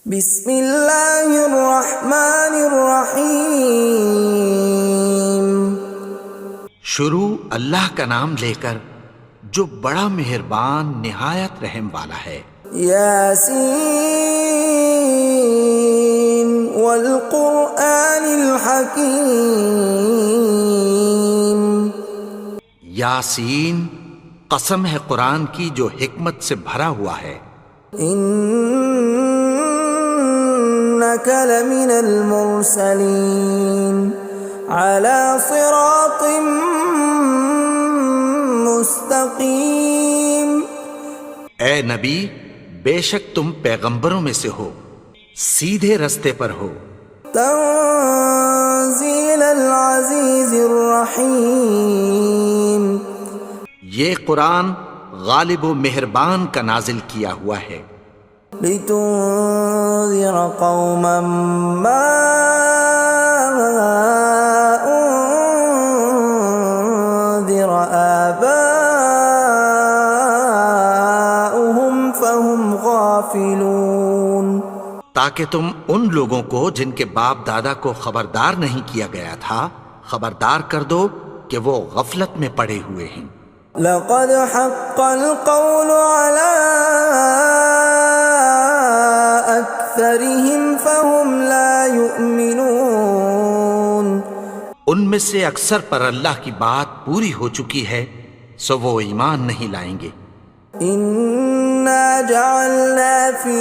بسم اللہ الرحمن الرحیم۔ شروع اللہ کا نام لے کر جو بڑا مہربان نہایت رحم والا ہے۔ یاسین والقرآن الحکیم۔ یاسین، قسم ہے قرآن کی جو حکمت سے بھرا ہوا ہے۔ انک لمن المرسلین علی صراط مستقیم۔ اے نبی، بے شک تم پیغمبروں میں سے ہو، سیدھے رستے پر ہو۔ تنزیل العزیز الرحیم۔ یہ قرآن غالب و مہربان کا نازل کیا ہوا ہے۔ لتنذر قوما ما انذر آباؤهم فهم غافلون۔ تاکہ تم ان لوگوں کو جن کے باپ دادا کو خبردار نہیں کیا گیا تھا خبردار کر دو کہ وہ غفلت میں پڑے ہوئے ہیں۔ لقد حق القول على أكثرهم فهم لا يؤمنون۔ ان میں سے اکثر پر اللہ کی بات پوری ہو چکی ہے سو وہ ایمان نہیں لائیں گے۔ إنا جعلنا في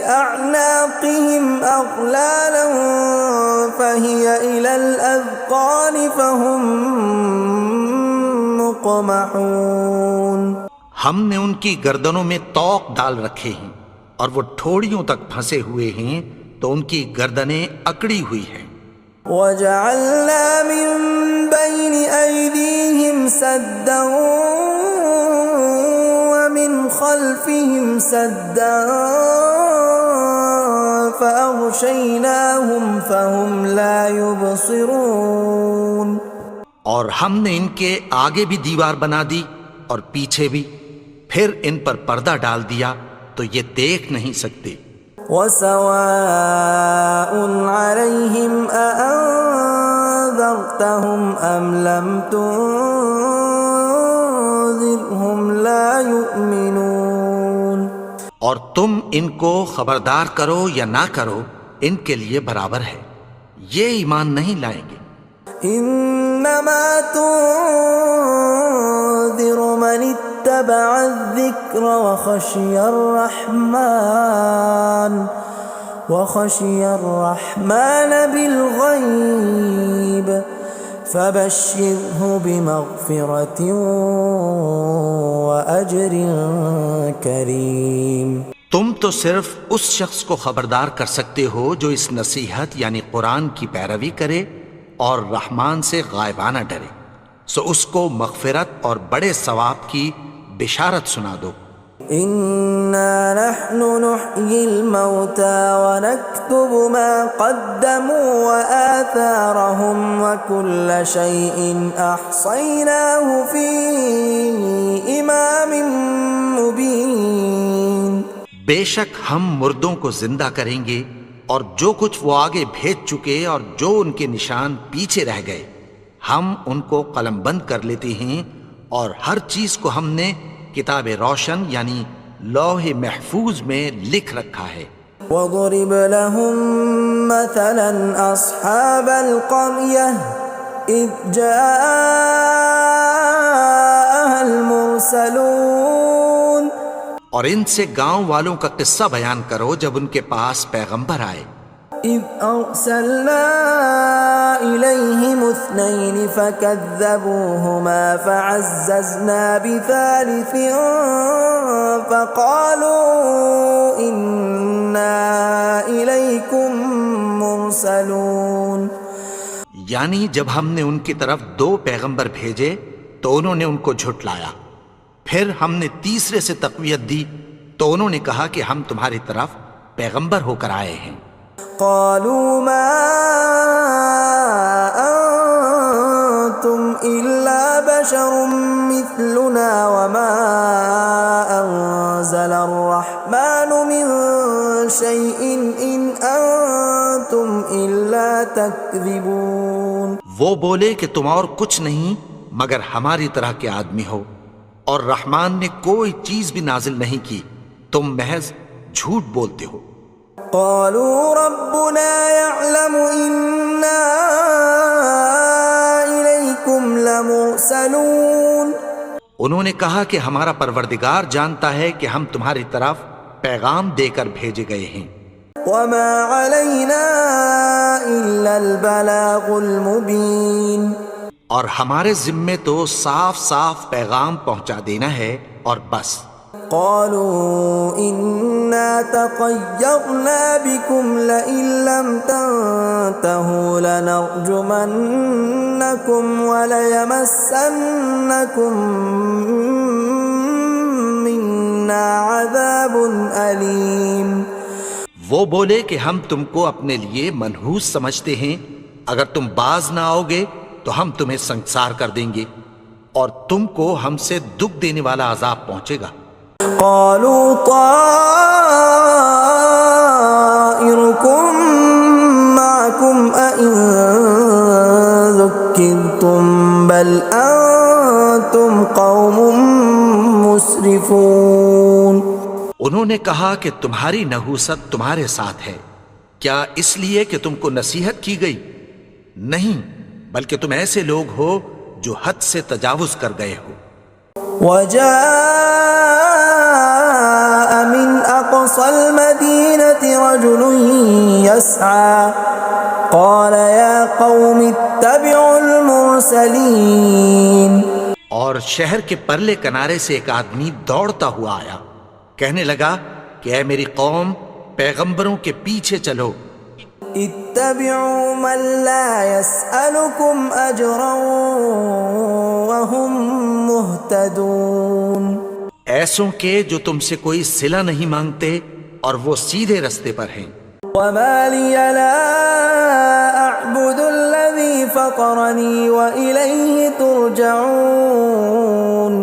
أعناقهم أغلالا فهي إلى الأذقان فهم مقمحون۔ ہم نے ان کی گردنوں میں طوق ڈال رکھے ہیں اور وہ ٹھوڑیوں تک پھنسے ہوئے ہیں تو ان کی گردنیں اکڑی ہوئی ہیں۔ وَجَعَلْنَا مِن بَيْنِ أَيْدِيهِمْ سَدًّا وَمِنْ خَلْفِهِمْ سَدًّا فَأَغْشَيْنَاهُمْ فَهُمْ لَا يُبْصِرُونَ۔ اور ہم نے ان کے آگے بھی دیوار بنا دی اور پیچھے بھی، پھر ان پر پردہ ڈال دیا تو یہ دیکھ نہیں سکتے۔ وَسَوَاءٌ عَلَيْهِمْ أَأَنذَرْتَهُمْ أَمْ لَمْ تُنذِرْهُمْ لَا يُؤْمِنُونَ۔ اور تم ان کو خبردار کرو یا نہ کرو ان کے لیے برابر ہے، یہ ایمان نہیں لائیں گے۔ انما تنذر من اتبع الذکر وخشی الرحمن بالغیب فبشرہ بمغفرۃ واجر کریم۔ تم تو صرف اس شخص کو خبردار کر سکتے ہو جو اس نصیحت یعنی قرآن کی پیروی کرے اور رحمان سے غائبانہ ڈرے، سو اس کو مغفرت اور بڑے ثواب کی بشارت سنا دو۔ اِنَّا نَحْنُ نُحْيِي الْمَوْتَى وَنَكْتُبُ مَا قَدَّمُوا وَآثَارَهُمْ وَكُلَّ شَيْءٍ أَحْصَيْنَاهُ فِي إِمَامٍ مُبِينٍ۔ بے شک ہم مردوں کو زندہ کریں گے اور جو کچھ وہ آگے بھیج چکے اور جو ان کے نشان پیچھے رہ گئے ہم ان کو قلم بند کر لیتے ہیں، اور ہر چیز کو ہم نے کتاب روشن یعنی لوح محفوظ میں لکھ رکھا ہے۔ وَضُرِبْ لَهُم مَّثَلًا أَصْحَابَ الْقَرْيَةِ إِذْ جَاءَهَا الْمُرْسَلُونَ۔ اور ان سے گاؤں والوں کا قصہ بیان کرو جب ان کے پاس پیغمبر آئے۔ إِذْ أَرْسَلْنَا إِلَيْهِمُ اثْنَيْنِ فَكَذَّبُوهُمَا فَعَزَّزْنَا بِثَالِثٍ فَقَالُوا إِنَّا إِلَيْكُمْ مُرْسَلُونَ۔ یعنی جب ہم نے ان کی طرف دو پیغمبر بھیجے تو انہوں نے ان کو جھٹلایا، پھر ہم نے تیسرے سے تقویت دی تو انہوں نے کہا کہ ہم تمہاری طرف پیغمبر ہو کر آئے ہیں۔ قالوا ما انتم الا بشر مثلنا وما انزل الرحمن من شيء إن أنتم إلا تكذبون. وہ بولے کہ تم اور کچھ نہیں مگر ہماری طرح کے آدمی ہو، اور رحمان نے کوئی چیز بھی نازل نہیں کی، تم محض جھوٹ بولتے ہو. قالوا ربنا يعلم إنا إليكم لمرسلون. انہوں نے کہا کہ ہمارا پروردگار جانتا ہے کہ ہم تمہاری طرف پیغام دے کر بھیجے گئے ہیں. وما علينا إلا البلاغ المبين. اور ہمارے ذمے تو صاف صاف پیغام پہنچا دینا ہے اور بس. قالوا إنا تطيرنا بكم لئن لم تنتهوا لنرجمنكم وليمسنكم منا عذاب أليم. وہ بولے کہ ہم تم کو اپنے لیے منحوس سمجھتے ہیں، اگر تم باز نہ آؤ گے تو ہم تمہیں سنسار کر دیں گے اور تم کو ہم سے دکھ دینے والا عذاب پہنچے گا. قالوا طائركم معكم أئن ذكرتم بل أنتم قوم مسرفون. انہوں نے کہا کہ تمہاری نحوست تمہارے ساتھ ہے، کیا اس لیے کہ تم کو نصیحت کی گئی؟ نہیں، بلکہ تم ایسے لوگ ہو جو حد سے تجاوز کر گئے ہو. وجاء من أقصى المدينة رجل يسعى قال يا قوم اتبعوا المرسلين. اور شہر کے پرلے کنارے سے ایک آدمی دوڑتا ہوا آیا، کہنے لگا کہ اے میری قوم، پیغمبروں کے پیچھے چلو. اتبعوا من لا يسألكم أجرا وهم مهتدون. ایسوں کے جو تم سے کوئی صلہ نہیں مانگتے اور وہ سیدھے رستے پر ہیں. وما لي لا أعبد الذي فطرني وإليه ترجعون.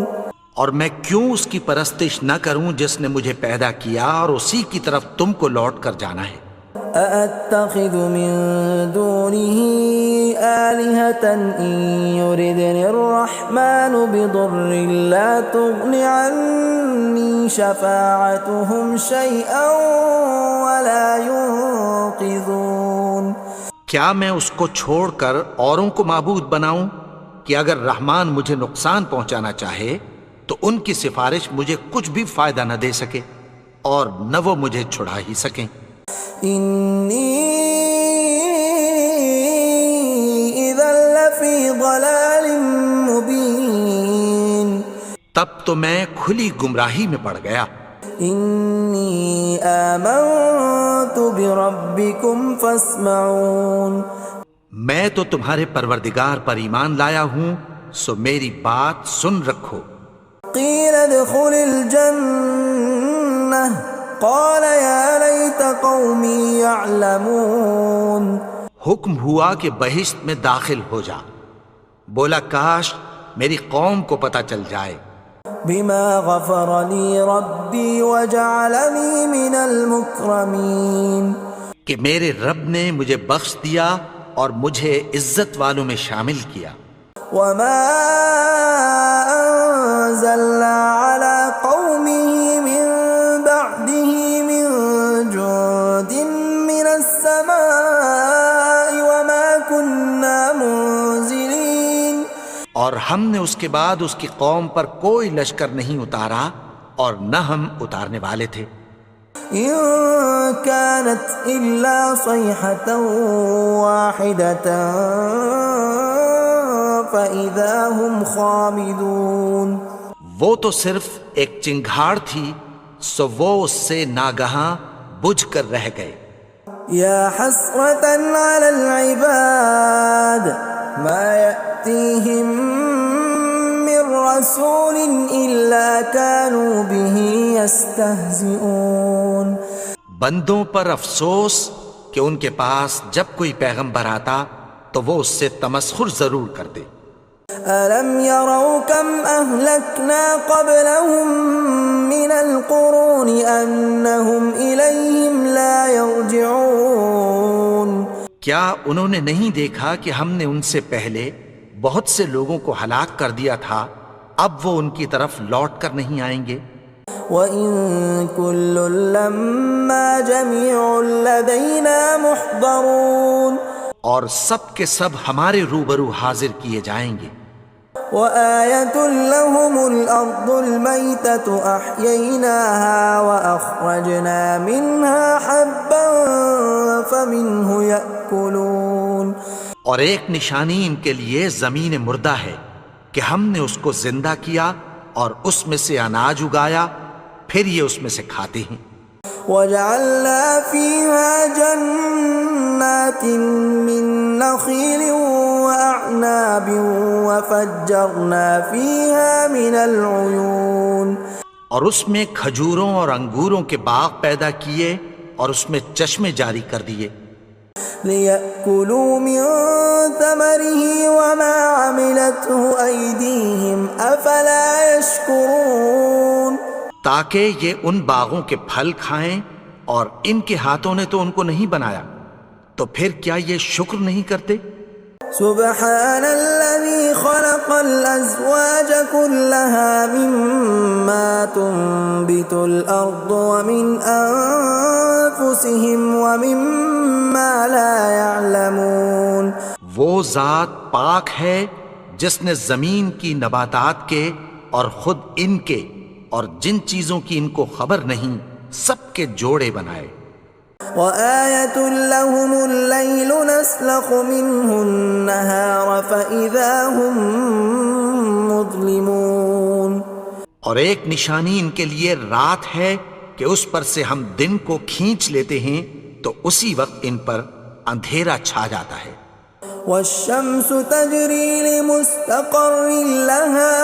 اور میں کیوں اس کی پرستش نہ کروں جس نے مجھے پیدا کیا اور اسی کی طرف تم کو لوٹ کر جانا ہے. أأتخذ من دونه آلهة إن يردني الرحمن بضر لا تغن عني شفاعتهم شيئا ولا ينقذون. کیا میں اس کو چھوڑ کر اوروں کو معبود بناؤں کہ اگر رحمان مجھے نقصان پہنچانا چاہے تو ان کی سفارش مجھے کچھ بھی فائدہ نہ دے سکے اور نہ وہ مجھے چھڑا ہی سکیں. إني إذا لفي ضلال مبين. تب تو میں کھلی گمراہی میں پڑ گیا. إني آمنت بربكم فاسمعون. میں تو تمہارے پروردگار پر ایمان لایا ہوں، سو میری بات سن رکھو. قيل ادخل الجنة قال يا ليت قومي يعلمون. حکم ہوا کہ بہشت میں داخل ہو جا. بولا کاش میری قوم کو پتہ چل جائے. بما غفر لي ربي وجعلني من المكرمين. کہ میرے رب نے مجھے بخش دیا اور مجھے عزت والوں میں شامل کیا. وما أنزلنا على قومه من بعده من جند من السماء وما كنا منزلين. اور ہم نے اس کے بعد اس کی قوم پر کوئی لشکر نہیں اتارا اور نہ ہم اتارنے والے تھے. إن كانت إلا صيحة واحدة فإذا هم خامدون. وہ تو صرف ایک چنگھاڑ تھی، سو وہ اس سے ناگہاں بجھ کر رہ گئے. يا حسرة على العباد ما يأتيهم من رسول إلا كانوا به يستهزئون. بندوں پر افسوس کہ ان کے پاس جب کوئی پیغمبر آتا تو وہ اس سے تمسخر ضرور کرتے. أَلَمْ يَرَوْا كَمْ أَهْلَكْنَا قَبْلَهُمْ مِنَ الْقُرُونِ أَنَّهُمْ إِلَيْهِمْ لَا يَرْجِعُونَ کیا انہوں نے نہیں دیکھا کہ ہم نے ان سے پہلے بہت سے لوگوں کو ہلاک کر دیا تھا، اب وہ ان کی طرف لوٹ کر نہیں آئیں گے؟ وَإِن كُلٌّ لَّمَّا جَمِيعٌ لَّدَيْنَا مُحْضَرُونَ اور سب کے سب ہمارے روبرو حاضر کیے جائیں گے۔ وَآيَةٌ لَّهُمُ الْأَرْضُ الْمَيْتَةُ أَحْيَيْنَاهَا وَأَخْرَجْنَا مِنْهَا حَبًّا فَمِنْهُ يَأْكُلُونَ اور ایک نشانی ان کے لیے زمین مردہ ہے کہ ہم نے اس کو زندہ کیا اور اس میں سے اناج اگایا، پھر یہ اس میں سے کھاتے ہیں۔ وَجَعَلْنَا فِيهَا جَنَّاتٍ مِّن نَّخِيلٍ وَأَعْنَابٍ وَفَجَّرْنَا فِيهَا مِنَ الْعُيُونِ اور اس میں کھجوروں اور انگوروں کے باغ پیدا کیے اور اس میں چشمے جاری کر دیے، لِيَأْكُلُوا مِن ثَمَرِهِ وَمَا عَمِلَتْهُ أَيْدِيهِمْ أَفَلَا يَشْكُرُونَ تاکہ یہ ان باغوں کے پھل کھائیں، اور ان کے ہاتھوں نے تو ان کو نہیں بنایا، تو پھر کیا یہ شکر نہیں کرتے؟ سبحان الذي خلق الأزواج كلها مما تنبت الأرض ومن أنفسهم ومما لا يعلمون وہ ذات پاک ہے جس نے زمین کی نباتات کے اور خود ان کے اور جن چیزوں کی ان کو خبر نہیں سب کے جوڑے بنائے۔ وَآيَةٌ لَّهُمُ اللَّيْلُ نَسْلَخُ مِنْهُ النَّهَارَ فَإِذَا هُمْ مُظْلِمُونَ اور ایک نشانی ان کے لیے رات ہے کہ اس پر سے ہم دن کو کھینچ لیتے ہیں تو اسی وقت ان پر اندھیرا چھا جاتا ہے۔ وَالشَّمْسُ تَجْرِي لِمُسْتَقَرٍّ لَّهَا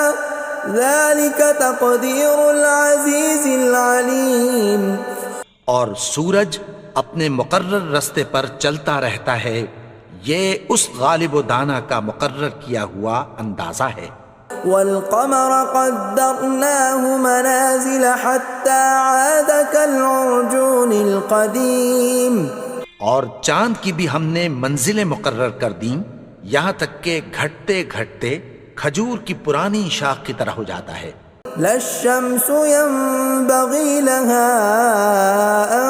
ذَلِكَ تَقْدِيرُ الْعَزِيزِ الْعَلِيمِ اور سورج اپنے مقرر رستے پر چلتا رہتا ہے، یہ اس غالب و دانا کا مقرر کیا ہوا اندازہ ہے۔ وَالْقَمَرَ قَدَّرْنَاهُ مَنَازِلَ حَتَّى عَادَ كَالْعُرْجُونِ الْقَدِيمِ اور چاند کی بھی ہم نے منزلیں مقرر کر دیں، یہاں تک کہ گھٹتے گھٹتے کھجور کی پرانی شاخ کی طرح ہو جاتا ہے۔ لا الشمس ينبغي لها أن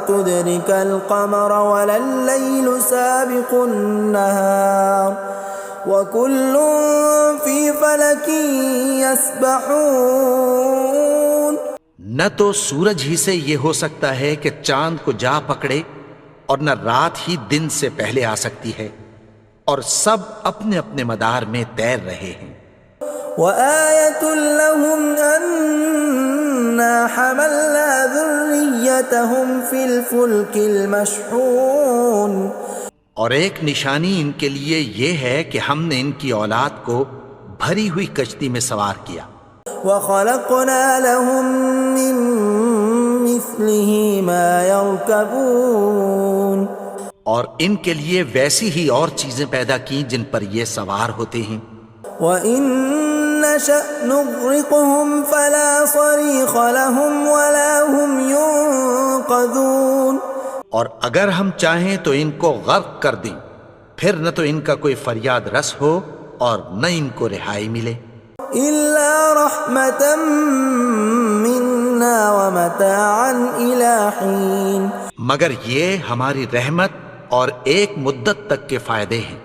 تدرك القمر ولا الليل سابق النهار وكل في فلك يسبحون نہ تو سورج ہی سے یہ ہو سکتا ہے کہ چاند کو جا پکڑے، اور نہ رات ہی دن سے پہلے آ سکتی ہے، اور سب اپنے اپنے مدار میں تیر رہے ہیں۔ وَآيَةٌ لَّهُمْ أَنَّا حَمَلْنَا ذُرِّيَّتَهُمْ فِي الْفُلْكِ الْمَشْحُونِ اور ایک نشانی ان کے لیے یہ ہے کہ ہم نے ان کی اولاد کو بھری ہوئی کشتی میں سوار کیا۔ وَخَلَقْنَا لَهُم مِّن مِّثْلِهِ مَا يَرْكَبُونَ اور ان کے لیے ویسی ہی اور چیزیں پیدا کی جن پر یہ سوار ہوتے ہیں۔ وَإِن نَّشَأْ نُغْرِقْهُمْ فَلَا صَرِيخَ لَهُمْ وَلَا هُمْ يُنقَذُونَ اور اگر ہم چاہیں تو ان کو غرق کر دیں، پھر نہ تو ان کا کوئی فریاد رس ہو اور نہ ان کو رہائی ملے۔ إِلَّا رَحْمَةً مِّنَّا وَمَتَاعًا إِلَىٰ حِينٍ مگر یہ ہماری رحمت اور ایک مدت تک کے فائدے ہیں۔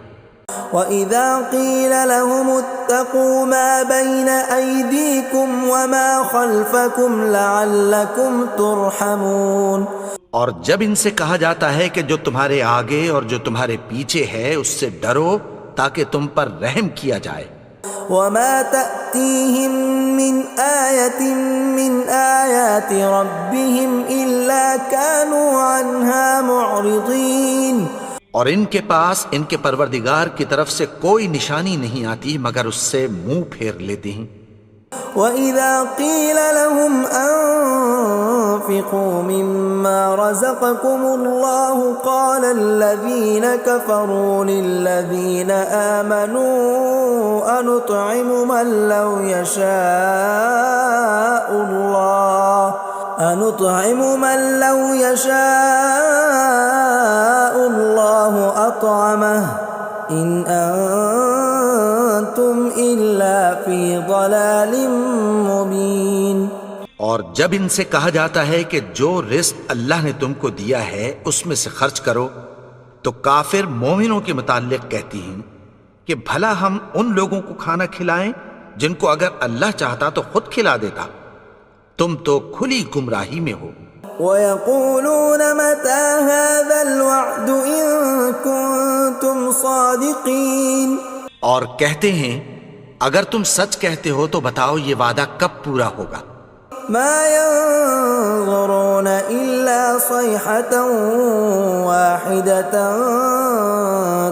وَإِذَا قِيلَ لَهُمُ اتَّقُوا مَا بَيْنَ أَيْدِيكُمْ وَمَا خَلْفَكُمْ لَعَلَّكُمْ تُرْحَمُونَ اور جب ان سے کہا جاتا ہے کہ جو تمہارے آگے اور جو تمہارے پیچھے ہے اس سے ڈرو تاکہ تم پر رحم کیا جائے۔ وَمَا تَأْتِيهِم مِّنْ آيَةٍ مِّنْ آيَاتِ رَبِّهِمْ إِلَّا كَانُوا عَنْهَا مُعْرِضِينَ اور ان کے پاس ان کے پروردگار کی طرف سے کوئی نشانی نہیں آتی مگر اس سے منہ پھیر لیتے ہیں۔ وَإِذَا قِيلَ لَهُمْ وأنفقوا مما رزقكم الله قال الذين كفروا للذين آمنوا أنطعم من لو يشاء الله أطعمه إن أنتم إلا في ضلال مبين۔ اور جب ان سے کہا جاتا ہے کہ جو رزق اللہ نے تم کو دیا ہے اس میں سے خرچ کرو، تو کافر مومنوں کے متعلق کہتی ہیں کہ بھلا ہم ان لوگوں کو کھانا کھلائیں جن کو اگر اللہ چاہتا تو خود کھلا دیتا، تم تو کھلی گمراہی میں ہو۔ وَيَقُولُونَ مَتَى هَذَا الْوَعْدُ إِن كُنتُمْ صَادِقِينَ، اور کہتے ہیں اگر تم سچ کہتے ہو تو بتاؤ یہ وعدہ کب پورا ہوگا۔ مَا يَنظُرُونَ إِلَّا صَيْحَةً وَاحِدَةً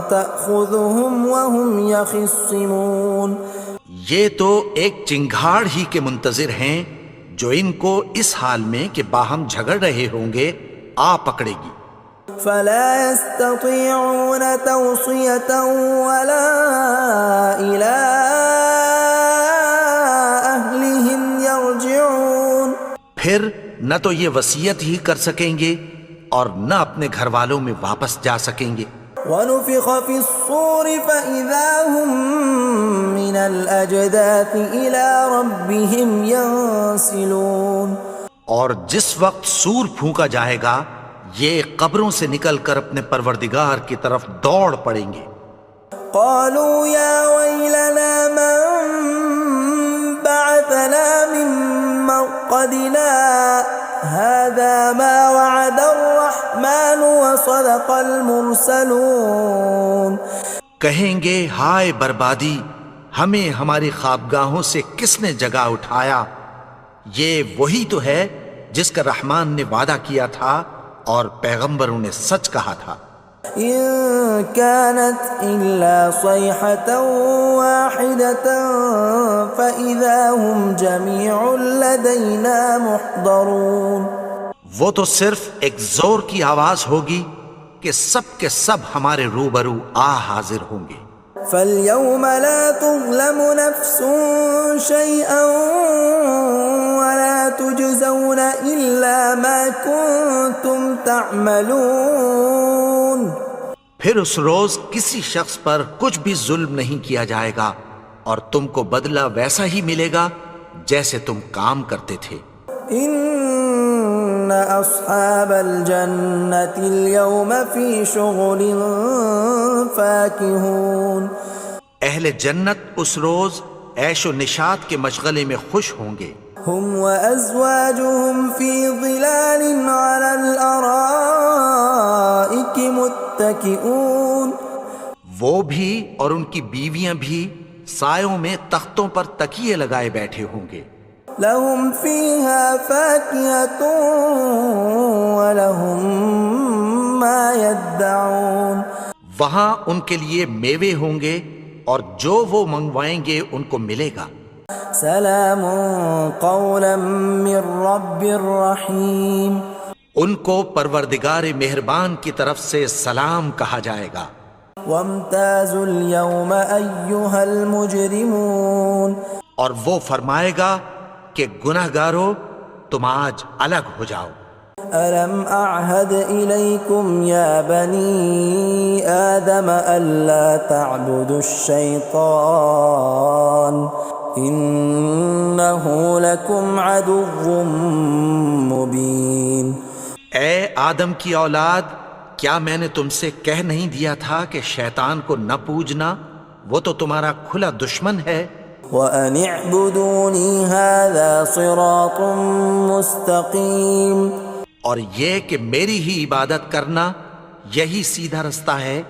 تَأْخُذُهُمْ وَهُمْ يَخِصِّمُونَ، یہ تو ایک چنگھاڑ ہی کے منتظر ہیں جو ان کو اس حال میں کہ باہم جھگڑ رہے ہوں گے آ پکڑے گی۔ فَلَا يَسْتَطِيعُونَ تَوْصِيَةً وَلَا إِلَىٰ أَهْلِهِمْ يَرْجِعُونَ، پھر نہ تو یہ وصیت ہی کر سکیں گے اور نہ اپنے گھر والوں میں واپس جا سکیں گے۔ وَنُفِخَ فِي الصُّورِ فَإِذَا هُم مِّنَ الْأَجْدَاثِ إِلَىٰ رَبِّهِمْ يَنسِلُونَ، اور جس وقت سور پھونکا جائے گا یہ قبروں سے نکل کر اپنے پروردگار کی طرف دوڑ پڑیں گے۔ قالوا يا ويلنا من بعثنا من مرقدنا هذا ما وعد الرحمن وصدق المرسلون، کہیں گے ہائے بربادی، ہمیں ہماری خوابگاہوں سے کس نے جگا اٹھایا، یہ وہی تو ہے جس کا رحمان نے وعدہ کیا تھا اور پیغمبروں نے سچ کہا تھا۔ إن كانت إلا صيحة واحدة فإذا هم جميع لدينا محضرون، وہ تو صرف ایک زور کی آواز ہوگی کہ سب کے سب ہمارے روبرو آ حاضر ہوں گے۔ فاليوم لا تظلم نفس شيئا ولا تجزون إلا ما كنتم تعملون، پھر اس روز کسی شخص پر کچھ بھی ظلم نہیں کیا جائے گا اور تم کو بدلہ ویسا ہی ملے گا جیسے تم کام کرتے تھے۔ ان اصحاب الجنة اليوم في شغل فاكهون، اہل جنت اس روز عیش و نشاط کے مشغلے میں خوش ہوں گے۔ هم وازواجهم في ظلال على الارائك متكئون، وہ بھی اور ان کی بیویاں بھی سایوں میں تختوں پر تکیے لگائے بیٹھے ہوں گے۔ لهم فيها فاكهة ولهم ما يدعون، وہاں ان کے لیے میوے ہوں گے اور جو وہ منگوائیں گے ان کو ملے گا۔ سلام قولا من رب رحیم، ان کو پروردگار مہربان کی طرف سے سلام کہا جائے گا۔ وامتازوا اليوم ایھا المجرمون، اور وہ فرمائے گا کہ گنہگارو تم آج الگ ہو جاؤ۔ ألم أعهد إليكم يا بني آدم ألا تعبدوا الشيطان إنه لكم عدو مبين، اے آدم کی اولاد، کیا میں نے تم سے کہہ نہیں دیا تھا کہ شیطان کو نہ پوجنا، وہ تو تمہارا کھلا دشمن ہے۔ وَأَنِ اعْبُدُونِي هَذَا صِرَاطٌ مُسْتَقِيمٌ، اور یہ کہ میری ہی عبادت کرنا یہی سیدھا رستہ ہے۔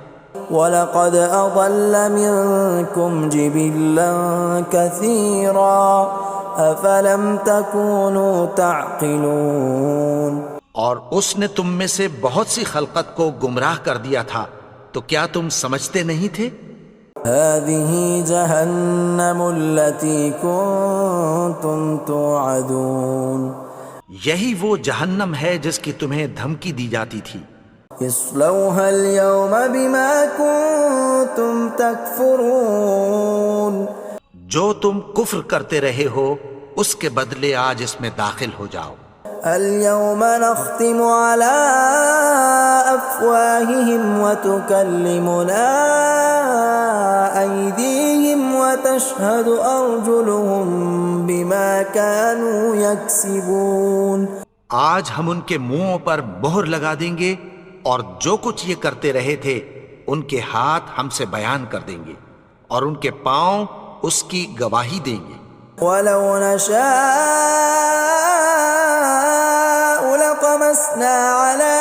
وَلَقَدْ أَضَلَّ مِنْكُمْ جِبِلًّا كَثِيرًا أَفَلَمْ تَكُونُوا تَعْقِلُونَ، اور اس نے تم میں سے بہت سی خلقت کو گمراہ کر دیا تھا، تو کیا تم سمجھتے نہیں تھے؟ هَذِهِ جَهَنَّمُ الَّتِي كُنْتُمْ تُوعَدُونَ، یہی وہ جہنم ہے جس کی تمہیں دھمکی دی جاتی تھی. اصلوها اليوم بما كنتم تكفرون. جو تم کفر کرتے رہے ہو اس کے بدلے آج اس میں داخل ہو جاؤ. اليوم نختم على أفواههم وتكلمنا أيديهم وتشهد أرجلهم بما كانوا يكسبون. آج ہم ان کے منہوں پر مہر لگا دیں گے اور جو کچھ یہ کرتے رہے تھے ان کے ہاتھ ہم سے بیان کر دیں گے اور ان کے پاؤں اس کی گواہی دیں گے. ولو نشاء لطمسنا على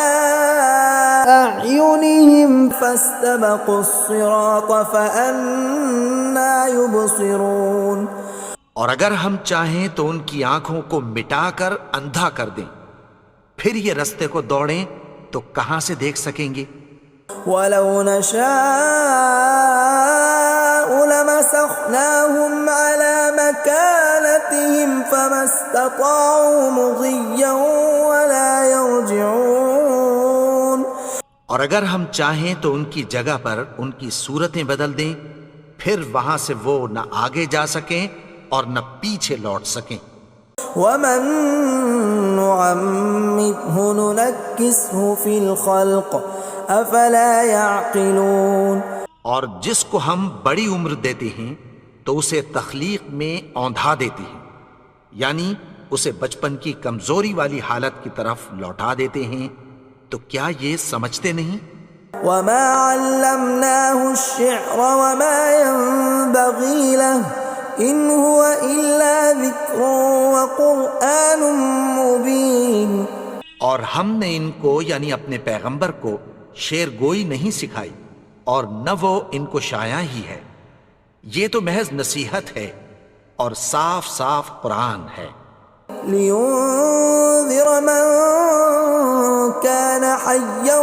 أعينهم فاستبقوا الصراط فأنى يبصرون. اور اگر ہم چاہیں تو ان کی آنکھوں کو مٹا کر اندھا کر دیں، پھر یہ رستے کو دوڑیں تو کہاں سے دیکھ سکیں گے. ولو نشاء لمسخناهم على مكانتهم فما استطاعوا مضيا ولا يرجعون. اور اگر ہم چاہیں تو ان کی جگہ پر ان کی صورتیں بدل دیں، پھر وہاں سے وہ نہ آگے جا سکیں اور نہ پیچھے لوٹ سکیں. ومن نعمره ننكسه في الخلق افلا يعقلون. اور جس کو ہم بڑی عمر دیتے ہیں تو اسے تخلیق میں اوندھا دیتے ہیں، یعنی اسے بچپن کی کمزوری والی حالت کی طرف لوٹا دیتے ہیں. تو کیا یہ سمجھتے نہیں؟ وما علمناه الشعر وما ينبغي له ان هو الا ذکر وقرآن مبین. اور ہم نے ان کو یعنی اپنے پیغمبر کو شعر گوئی نہیں سکھائی اور نہ وہ ان کو شایع ہی ہے، یہ تو محض نصیحت ہے اور صاف صاف قرآن ہے. لينذر من كان حيا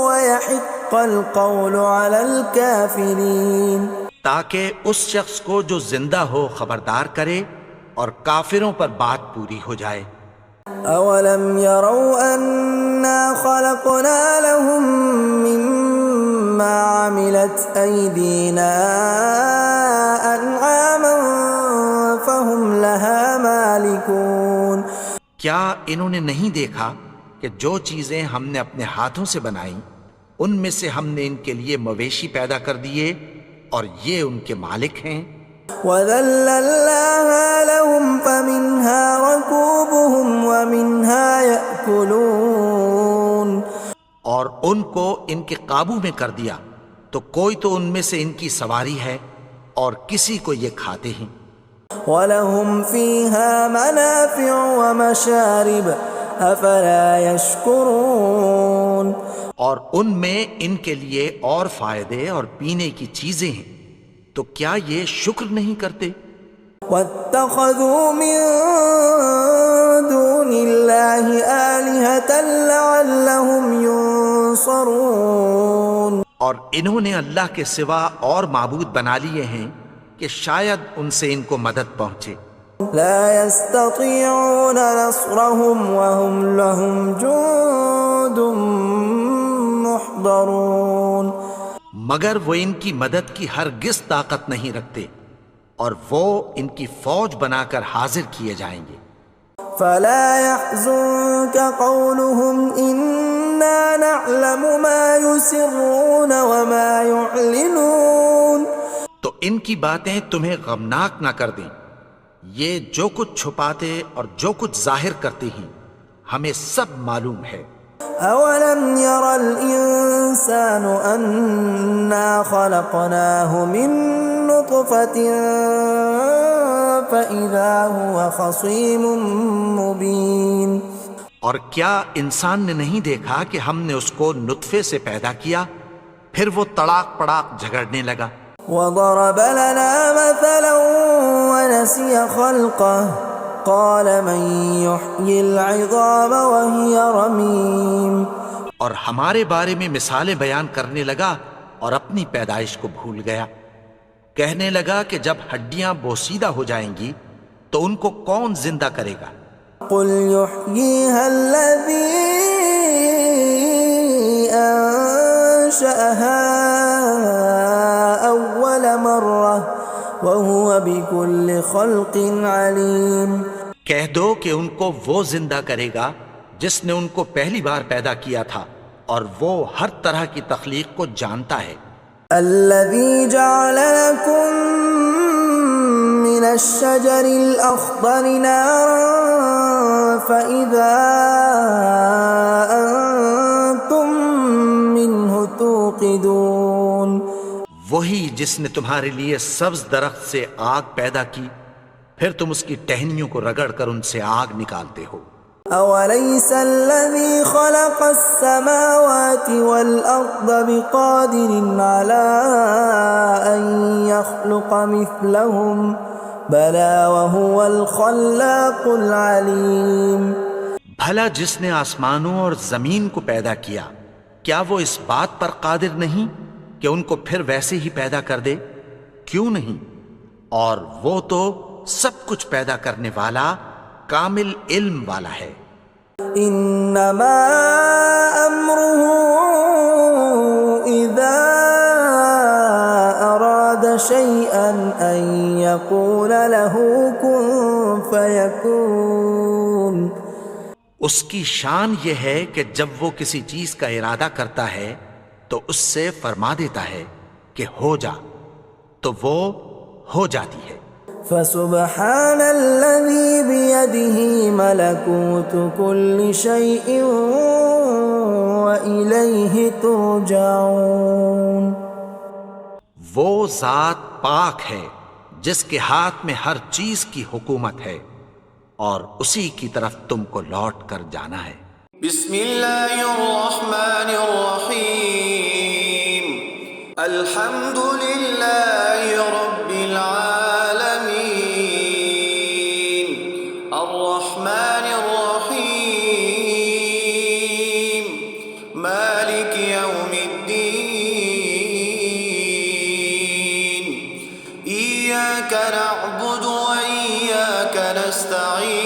ويحق القول على الكافرين. تاکہ اس شخص کو جو زندہ ہو خبردار کرے اور کافروں پر بات پوری ہو جائے. اولم يروا انا خلقنا لهم مما عملت ايدينا انعاما فهم لها مالكون. کیا انہوں نے نہیں دیکھا کہ جو چیزیں ہم نے اپنے ہاتھوں سے بنائیں ان میں سے ہم نے ان کے لیے مویشی پیدا کر دیے اور یہ ان کے مالک ہیں. وَذَلَّلْنَاهَا لَهُمْ فَمِنْهَا رَكُوبُهُمْ وَمِنْهَا يَأْكُلُونَ. اور ان کو ان کے قابو میں کر دیا تو کوئی تو ان میں سے ان کی سواری ہے اور کسی کو یہ کھاتے ہیں. وَلَهُمْ فِيهَا مَنَافِعُ وَمَشَارِبُ أَفَلَا يَشْكُرُونَ. اور ان میں ان کے لیے اور فائدے اور پینے کی چیزیں ہیں، تو کیا یہ شکر نہیں کرتے؟ وَاتَّخَذُوا مِن دُونِ اللَّهِ آلِهَةً لَعَلَّهُمْ يُنصَرُونَ. اور انہوں نے اللہ کے سوا اور معبود بنا لیے ہیں کہ شاید ان سے ان کو مدد پہنچے. لا يستطيعون نصرهم وهم لهم جند محضرون. مگر وہ ان کی مدد کی ہرگز طاقت نہیں رکھتے اور وہ ان کی فوج بنا کر حاضر کیے جائیں گے. فلا يحزنك قولهم إنا نعلم ما يسرون وما يعلنون. تو ان کی باتیں تمہیں غمناک نہ کر دیں، یہ جو کچھ چھپاتے اور جو کچھ ظاہر کرتے ہیں ہمیں سب معلوم ہے. أولم ير الإنسان أنا خلقناه من نطفة فإذا هو خصيم مبين. اور کیا انسان نے نہیں دیکھا کہ ہم نے اس کو نطفے سے پیدا کیا پھر وہ تڑاک پڑاک جھگڑنے لگا. وضرب لنا مثلا ونسي خلقه قال من يحيي العظام وهي رميم. اور ہمارے بارے میں مثالیں بیان کرنے لگا اور اپنی پیدائش کو بھول گیا. کہنے لگا کہ جب ہڈیاں بوسیدہ ہو جائیں گی تو ان کو کون زندہ کرے گا قل يحييها الذي أنشأها أول مرة وهو بكل خلق عليم. کہہ دو کہ ان کو وہ زندہ کرے گا جس نے ان کو پہلی بار پیدا کیا تھا اور وہ ہر طرح کی تخلیق کو جانتا ہے. الذي جعل لكم من الشجر الأخضر نارا فإذا أنتم منه توقدون. وہی جس نے تمہارے لیے سبز درخت سے آگ پیدا کی پھر تم اس کی ٹہنیوں کو رگڑ کر ان سے آگ نکالتے ہو. أوليس الذي خلق السماوات والأرض بقادر على أن يخلق مثلهم بلى وهو الخلاق العليم. بھلا جس نے آسمانوں اور زمین کو پیدا کیا کیا وہ اس بات پر قادر نہیں کہ ان کو پھر ویسے ہی پیدا کر دے؟ کیوں نہیں؟ اور وہ تو سب کچھ پیدا کرنے والا کامل علم والا ہے. انما امره اذا اراد شيئا ان يقول له كن فيكون. اس کی شان یہ ہے کہ جب وہ کسی چیز کا ارادہ کرتا ہے تو اس سے فرما دیتا ہے کہ ہو جا تو وہ ہو جاتی ہے. فسبحان الذي بيده ملكوت كل شيء وإليه ترجعون. وہ ذات پاک ہے جس کے ہاتھ میں ہر چیز کی حکومت ہے اور اسی کی طرف تم کو لوٹ کر جانا ہے. بسم اللہ الرحمن الرحیم. الحمد للہ رب العالمین الرحمن الرحیم مالک یوم الدین ایاک نعبد و ایاک نستعین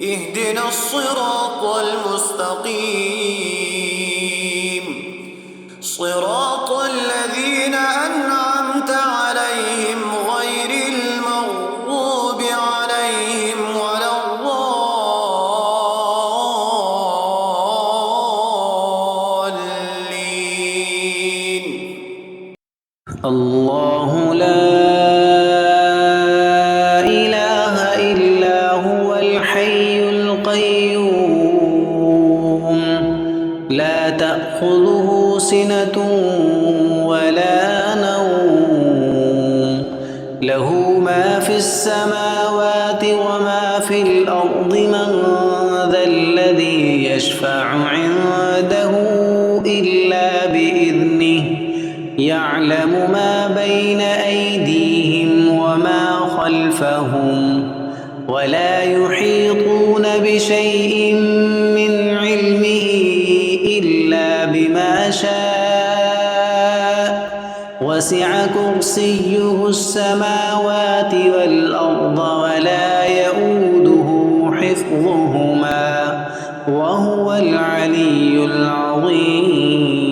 اهدنا الصراط المستقيم صراط الذين أنعمت عليهم غير المغضوب عليهم ولا الضالين. الله لا لا تأخذه سنة ولا نوم له ما في السماوات وما في الأرض من ذا الذي يشفع عنده إلا بإذنه يعلم ما بين أيديهم وما خلفهم ولا يحيطون بشيء من علمه إلا بما شاء وسع كرسيه السماوات والأرض ولا يؤوده حفظهما وهو العلي العظيم.